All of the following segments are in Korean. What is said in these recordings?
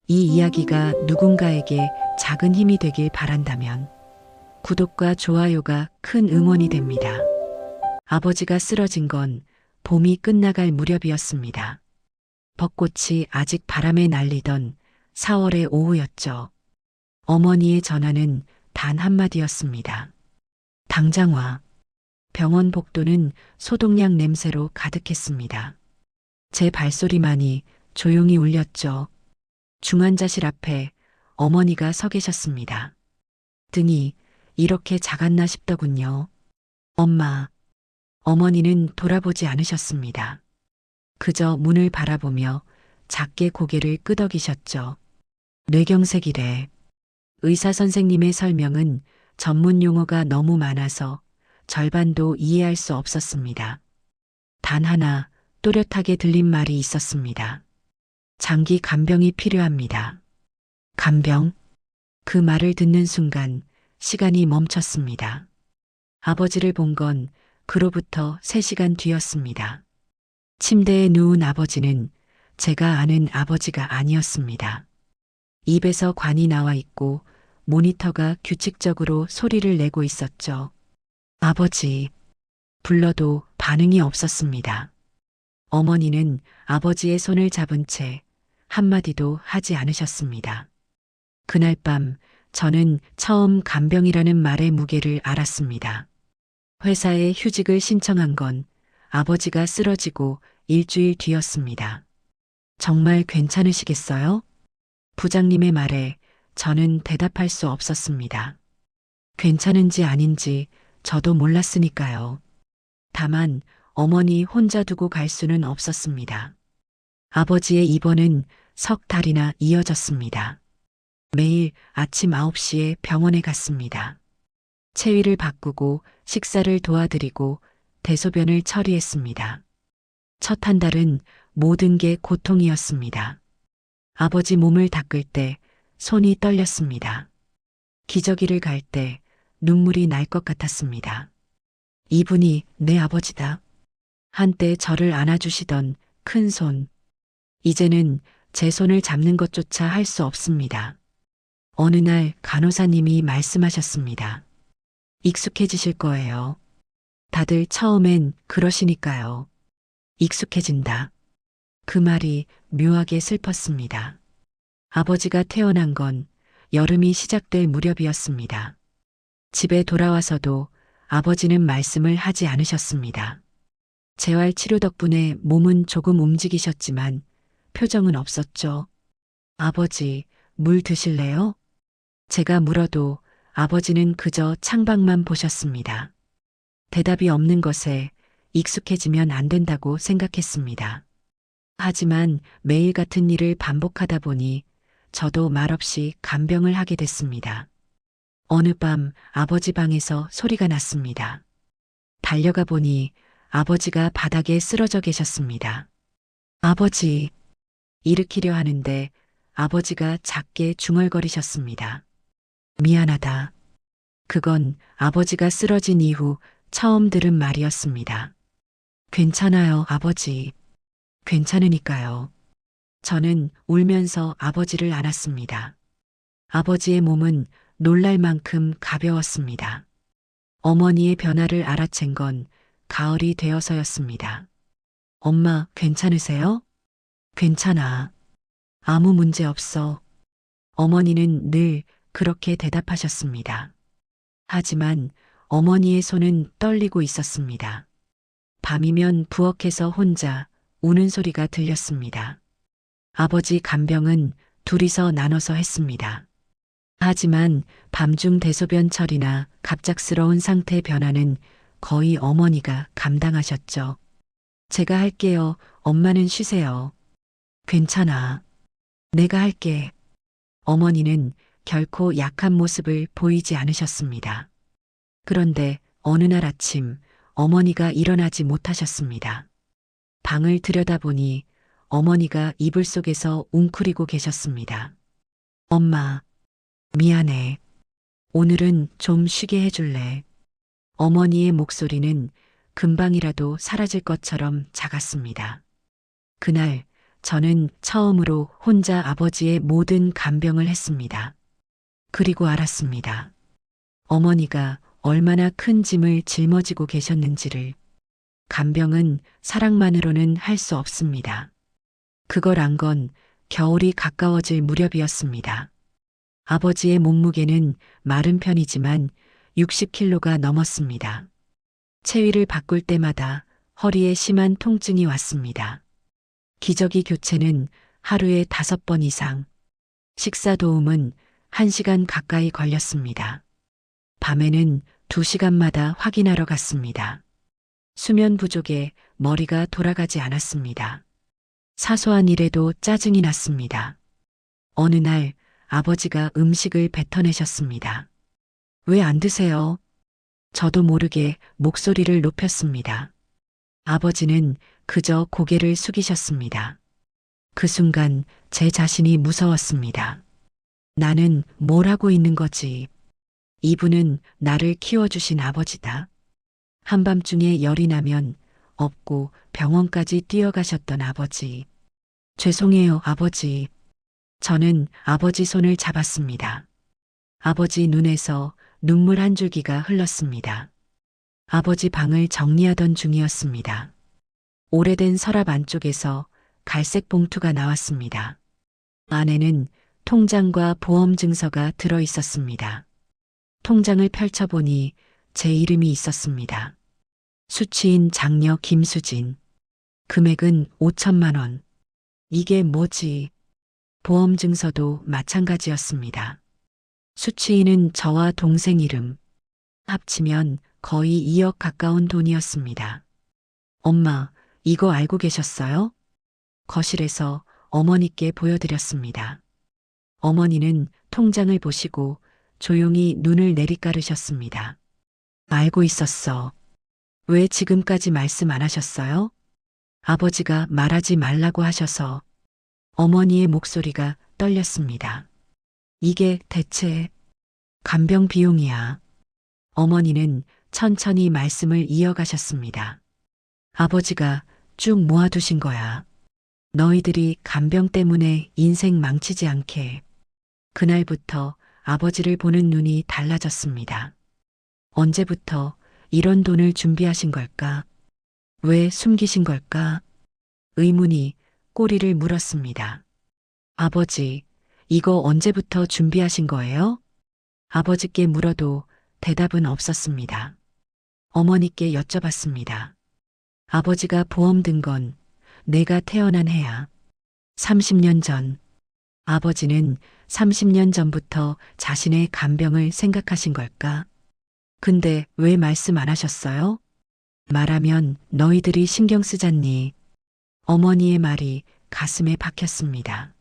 이 이야기가 누군가에게 작은 힘이 되길 바란다면 구독과 좋아요가 큰 응원이 됩니다. 아버지가 쓰러진 건 봄이 끝나갈 무렵이었습니다. 벚꽃이 아직 바람에 날리던 4월의 오후였죠. 어머니의 전화는 단 한마디였습니다. 당장 와. 병원 복도는 소독약 냄새로 가득했습니다. 제 발소리만이 조용히 울렸죠. 중환자실 앞에 어머니가 서 계셨습니다. 등이 이렇게 작았나 싶더군요. 엄마. 어머니는 돌아보지 않으셨습니다. 그저 문을 바라보며 작게 고개를 끄덕이셨죠. 뇌경색이래. 의사 선생님의 설명은 전문 용어가 너무 많아서 절반도 이해할 수 없었습니다. 단 하나 또렷하게 들린 말이 있었습니다. 장기 간병이 필요합니다. 간병? 그 말을 듣는 순간 시간이 멈췄습니다. 아버지를 본 건 그로부터 3시간 뒤였습니다. 침대에 누운 아버지는 제가 아는 아버지가 아니었습니다. 입에서 관이 나와 있고 모니터가 규칙적으로 소리를 내고 있었죠. 아버지. 불러도 반응이 없었습니다. 어머니는 아버지의 손을 잡은 채 한마디도 하지 않으셨습니다. 그날 밤 저는 처음 간병이라는 말의 무게를 알았습니다. 회사에 휴직을 신청한 건 아버지가 쓰러지고 일주일 뒤였습니다. 정말 괜찮으시겠어요? 부장님의 말에 저는 대답할 수 없었습니다. 괜찮은지 아닌지 저도 몰랐으니까요. 다만 어머니 혼자 두고 갈 수는 없었습니다. 아버지의 입원은 석 달이나 이어졌습니다. 매일 아침 9시에 병원에 갔습니다. 체위를 바꾸고 식사를 도와드리고 대소변을 처리했습니다. 첫 한 달은 모든 게 고통이었습니다. 아버지 몸을 닦을 때 손이 떨렸습니다. 기저귀를 갈 때 눈물이 날 것 같았습니다. 이분이 내 아버지다. 한때 저를 안아주시던 큰 손. 이제는 제 손을 잡는 것조차 할 수 없습니다. 어느 날 간호사님이 말씀하셨습니다. 익숙해지실 거예요. 다들 처음엔 그러시니까요. 익숙해진다. 그 말이 묘하게 슬펐습니다. 아버지가 태어난 건 여름이 시작될 무렵이었습니다. 집에 돌아와서도 아버지는 말씀을 하지 않으셨습니다. 재활 치료 덕분에 몸은 조금 움직이셨지만 표정은 없었죠. 아버지, 물 드실래요? 제가 물어도 아버지는 그저 창밖만 보셨습니다. 대답이 없는 것에 익숙해지면 안 된다고 생각했습니다. 하지만 매일 같은 일을 반복하다 보니 저도 말없이 간병을 하게 됐습니다. 어느 밤 아버지 방에서 소리가 났습니다. 달려가 보니 아버지가 바닥에 쓰러져 계셨습니다. 아버지. 일으키려 하는데 아버지가 작게 중얼거리셨습니다. 미안하다. 그건 아버지가 쓰러진 이후 처음 들은 말이었습니다. 괜찮아요, 아버지. 괜찮으니까요. 저는 울면서 아버지를 안았습니다. 아버지의 몸은 놀랄 만큼 가벼웠습니다. 어머니의 변화를 알아챈 건 가을이 되어서였습니다. 엄마, 괜찮으세요? 괜찮아. 아무 문제 없어. 어머니는 늘 그렇게 대답하셨습니다. 하지만 어머니의 손은 떨리고 있었습니다. 밤이면 부엌에서 혼자 우는 소리가 들렸습니다. 아버지 간병은 둘이서 나눠서 했습니다. 하지만 밤중 대소변 처리나 갑작스러운 상태 변화는 거의 어머니가 감당하셨죠. 제가 할게요. 엄마는 쉬세요. 괜찮아. 내가 할게. 어머니는 결코 약한 모습을 보이지 않으셨습니다. 그런데 어느 날 아침 어머니가 일어나지 못하셨습니다. 방을 들여다보니 어머니가 이불 속에서 웅크리고 계셨습니다. 엄마, 미안해. 오늘은 좀 쉬게 해줄래? 어머니의 목소리는 금방이라도 사라질 것처럼 작았습니다. 그날 저는 처음으로 혼자 아버지의 모든 간병을 했습니다. 그리고 알았습니다. 어머니가 얼마나 큰 짐을 짊어지고 계셨는지를. 간병은 사랑만으로는 할 수 없습니다. 그걸 안 건 겨울이 가까워질 무렵이었습니다. 아버지의 몸무게는 마른 편이지만 60kg가 넘었습니다. 체위를 바꿀 때마다 허리에 심한 통증이 왔습니다. 기저귀 교체는 하루에 5번 이상, 식사 도움은 1시간 가까이 걸렸습니다. 밤에는 2시간마다 확인하러 갔습니다. 수면 부족에 머리가 돌아가지 않았습니다. 사소한 일에도 짜증이 났습니다. 어느 날 아버지가 음식을 뱉어내셨습니다. 왜 안 드세요? 저도 모르게 목소리를 높였습니다. 아버지는 그저 고개를 숙이셨습니다. 그 순간 제 자신이 무서웠습니다. 나는 뭘 하고 있는 거지? 이분은 나를 키워주신 아버지다. 한밤중에 열이 나면 업고 병원까지 뛰어가셨던 아버지. 죄송해요, 아버지. 저는 아버지 손을 잡았습니다. 아버지 눈에서 눈물 한 줄기가 흘렀습니다. 아버지 방을 정리하던 중이었습니다. 오래된 서랍 안쪽에서 갈색 봉투가 나왔습니다. 안에는 통장과 보험 증서가 들어 있었습니다. 통장을 펼쳐보니 제 이름이 있었습니다. 수취인 장녀 김수진. 금액은 5천만 원. 이게 뭐지? 보험 증서도 마찬가지였습니다. 수취인은 저와 동생 이름. 합치면 거의 2억 가까운 돈이었습니다. 엄마, 이거 알고 계셨어요? 거실에서 어머니께 보여드렸습니다. 어머니는 통장을 보시고 조용히 눈을 내리깔으셨습니다. 알고 있었어. 왜 지금까지 말씀 안 하셨어요? 아버지가 말하지 말라고 하셔서. 어머니의 목소리가 떨렸습니다. 이게 대체 간병 비용이야. 어머니는 천천히 말씀을 이어가셨습니다. 아버지가 쭉 모아두신 거야. 너희들이 간병 때문에 인생 망치지 않게. 그날부터 아버지를 보는 눈이 달라졌습니다. 언제부터 이런 돈을 준비하신 걸까? 왜 숨기신 걸까? 의문이 꼬리를 물었습니다. 아버지, 이거 언제부터 준비하신 거예요? 아버지께 물어도 대답은 없었습니다. 어머니께 여쭤봤습니다. 아버지가 보험 든 건 내가 태어난 해야. 30년 전. 아버지는 30년 전부터 자신의 간병을 생각하신 걸까? 근데 왜 말씀 안 하셨어요? 말하면 너희들이 신경 쓰잖니. 어머니의 말이 가슴에 박혔습니다.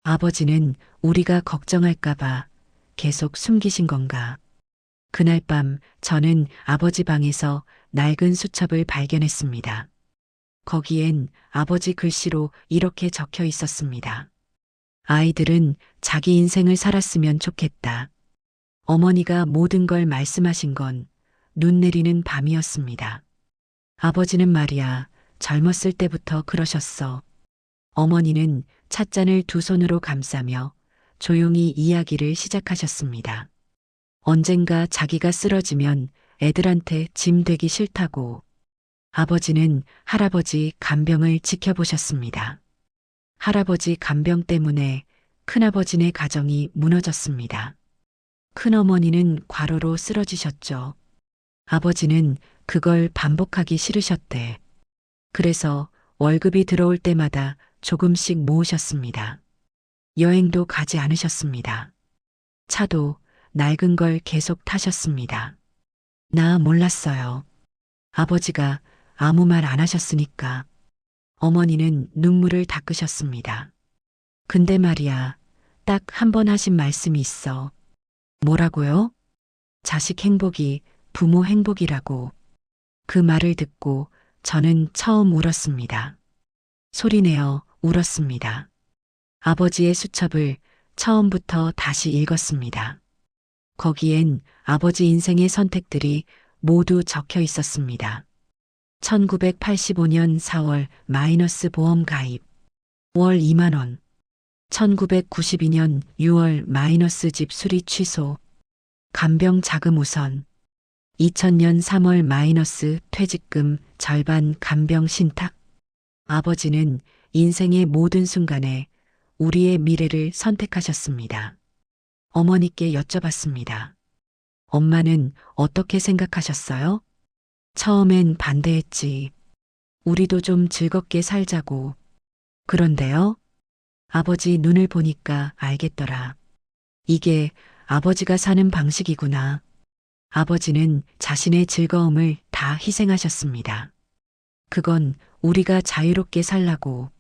아버지는 우리가 걱정할까봐 계속 숨기신 건가? 그날 밤 저는 아버지 방에서 낡은 수첩을 발견했습니다. 거기엔 아버지 글씨로 이렇게 적혀 있었습니다. 아이들은 자기 인생을 살았으면 좋겠다. 어머니가 모든 걸 말씀하신 건 눈 내리는 밤이었습니다. 아버지는 말이야, 젊었을 때부터 그러셨어. 어머니는 찻잔을 두 손으로 감싸며 조용히 이야기를 시작하셨습니다. 언젠가 자기가 쓰러지면 애들한테 짐 되기 싫다고. 아버지는 할아버지 간병을 지켜보셨습니다. 할아버지 간병 때문에 큰아버지네 가정이 무너졌습니다. 큰어머니는 과로로 쓰러지셨죠. 아버지는 그걸 반복하기 싫으셨대. 그래서 월급이 들어올 때마다 조금씩 모으셨습니다. 여행도 가지 않으셨습니다. 차도 낡은 걸 계속 타셨습니다. 나 몰랐어요. 아버지가 아무 말 안 하셨으니까. 어머니는 눈물을 닦으셨습니다. 근데 말이야, 딱 한 번 하신 말씀이 있어. 뭐라고요? 자식 행복이 부모 행복이라고. 그 말을 듣고 저는 처음 울었습니다. 소리내어 울었습니다. 아버지의 수첩을 처음부터 다시 읽었습니다. 거기엔 아버지 인생의 선택들이 모두 적혀 있었습니다. 1985년 4월 마이너스 보험 가입. 월 2만 원. 1992년 6월 마이너스 집 수리 취소. 간병 자금 우선. 2000년 3월 마이너스 퇴직금 절반 간병 신탁. 아버지는 인생의 모든 순간에 우리의 미래를 선택하셨습니다. 어머니께 여쭤봤습니다. 엄마는 어떻게 생각하셨어요? 처음엔 반대했지. 우리도 좀 즐겁게 살자고. 그런데요? 아버지 눈을 보니까 알겠더라. 이게 아버지가 사는 방식이구나. 아버지는 자신의 즐거움을 다 희생하셨습니다. 그건 우리가 자유롭게 살라고.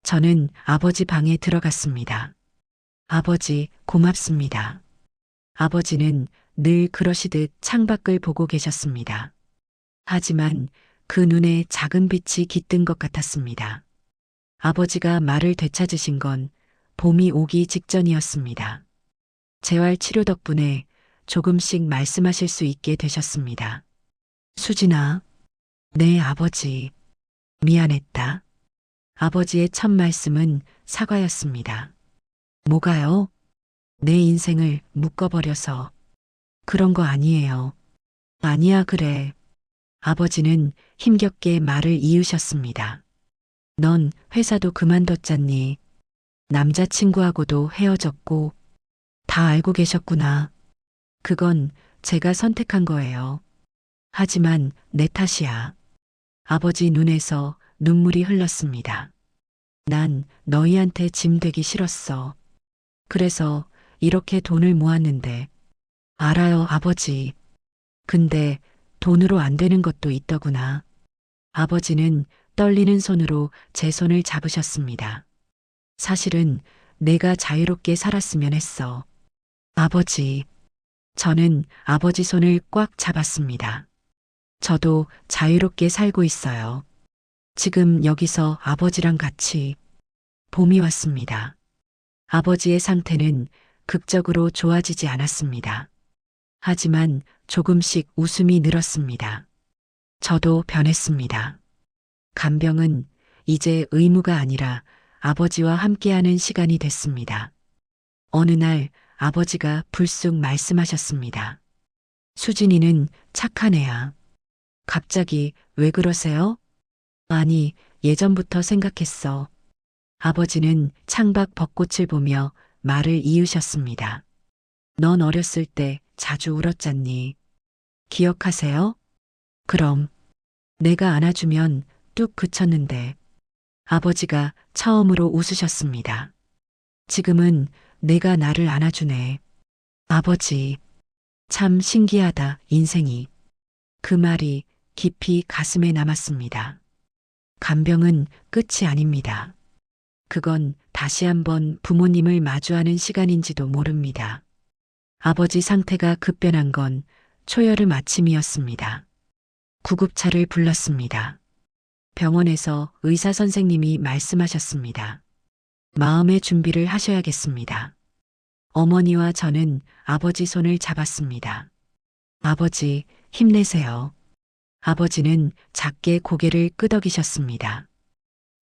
저는 아버지 방에 들어갔습니다. 아버지, 고맙습니다. 아버지는 늘 그러시듯 창밖을 보고 계셨습니다. 하지만 그 눈에 작은 빛이 깃든 것 같았습니다. 아버지가 말을 되찾으신 건 봄이 오기 직전이었습니다. 재활 치료 덕분에 조금씩 말씀하실 수 있게 되셨습니다. 수진아, 네, 아버지. 미안했다. 아버지의 첫 말씀은 사과였습니다. 뭐가요? 내 인생을 묶어버려서. 그런 거 아니에요. 아니야, 그래. 아버지는 힘겹게 말을 이으셨습니다. 넌 회사도 그만뒀잖니. 남자친구하고도 헤어졌고. 다 알고 계셨구나. 그건 제가 선택한 거예요. 하지만 내 탓이야. 아버지 눈에서 눈물이 흘렀습니다. 난 너희한테 짐 되기 싫었어. 그래서 이렇게 돈을 모았는데. 알아요, 아버지. 근데 돈으로 안 되는 것도 있더구나. 아버지는 떨리는 손으로 제 손을 잡으셨습니다. 사실은 내가 자유롭게 살았으면 했어. 아버지. 저는 아버지 손을 꽉 잡았습니다. 저도 자유롭게 살고 있어요. 지금 여기서 아버지랑 같이. 봄이 왔습니다. 아버지의 상태는 극적으로 좋아지지 않았습니다. 하지만 조금씩 웃음이 늘었습니다. 저도 변했습니다. 간병은 이제 의무가 아니라 아버지와 함께하는 시간이 됐습니다. 어느 날 아버지가 불쑥 말씀하셨습니다. 수진이는 착한 애야. 갑자기 왜 그러세요? 아니, 예전부터 생각했어. 아버지는 창밖 벚꽃을 보며 말을 이으셨습니다. 넌 어렸을 때 자주 울었잖니. 기억하세요? 그럼. 내가 안아주면 뚝 그쳤는데. 아버지가 처음으로 웃으셨습니다. 지금은 내가 나를 안아주네. 아버지. 참 신기하다, 인생이. 그 말이 깊이 가슴에 남았습니다. 간병은 끝이 아닙니다. 그건 다시 한번 부모님을 마주하는 시간인지도 모릅니다. 아버지 상태가 급변한 건 초여름 아침이었습니다. 구급차를 불렀습니다. 병원에서 의사 선생님이 말씀하셨습니다. 마음의 준비를 하셔야겠습니다. 어머니와 저는 아버지 손을 잡았습니다. 아버지, 힘내세요. 아버지는 작게 고개를 끄덕이셨습니다.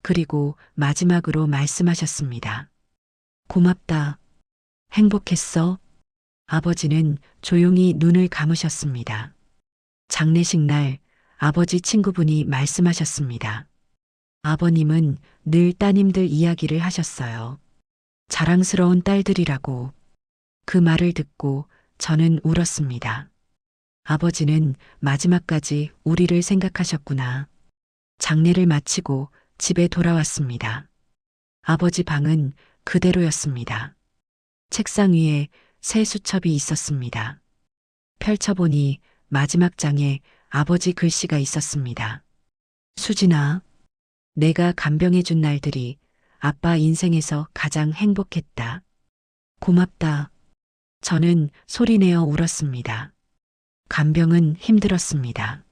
그리고 마지막으로 말씀하셨습니다. 고맙다. 행복했어? 아버지는 조용히 눈을 감으셨습니다. 장례식 날 아버지 친구분이 말씀하셨습니다. 아버님은 늘 따님들 이야기를 하셨어요. 자랑스러운 딸들이라고. 그 말을 듣고 저는 울었습니다. 아버지는 마지막까지 우리를 생각하셨구나. 장례를 마치고 집에 돌아왔습니다. 아버지 방은 그대로였습니다. 책상 위에 새 수첩이 있었습니다. 펼쳐보니 마지막 장에 아버지 글씨가 있었습니다. 수진아, 내가 간병해준 날들이 아빠 인생에서 가장 행복했다. 고맙다. 저는 소리내어 울었습니다. 간병은 힘들었습니다.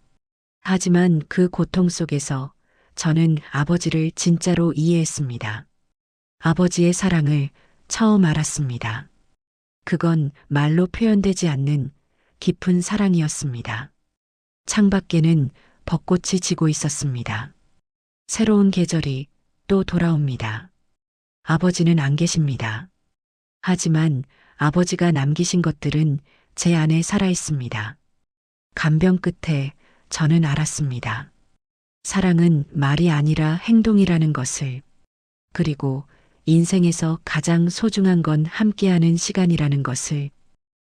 하지만 그 고통 속에서 저는 아버지를 진짜로 이해했습니다. 아버지의 사랑을 처음 알았습니다. 그건 말로 표현되지 않는 깊은 사랑이었습니다. 창밖에는 벚꽃이 지고 있었습니다. 새로운 계절이 또 돌아옵니다. 아버지는 안 계십니다. 하지만 아버지가 남기신 것들은 제 안에 살아 있습니다. 간병 끝에 저는 알았습니다. 사랑은 말이 아니라 행동이라는 것을, 그리고 인생에서 가장 소중한 건 함께하는 시간이라는 것을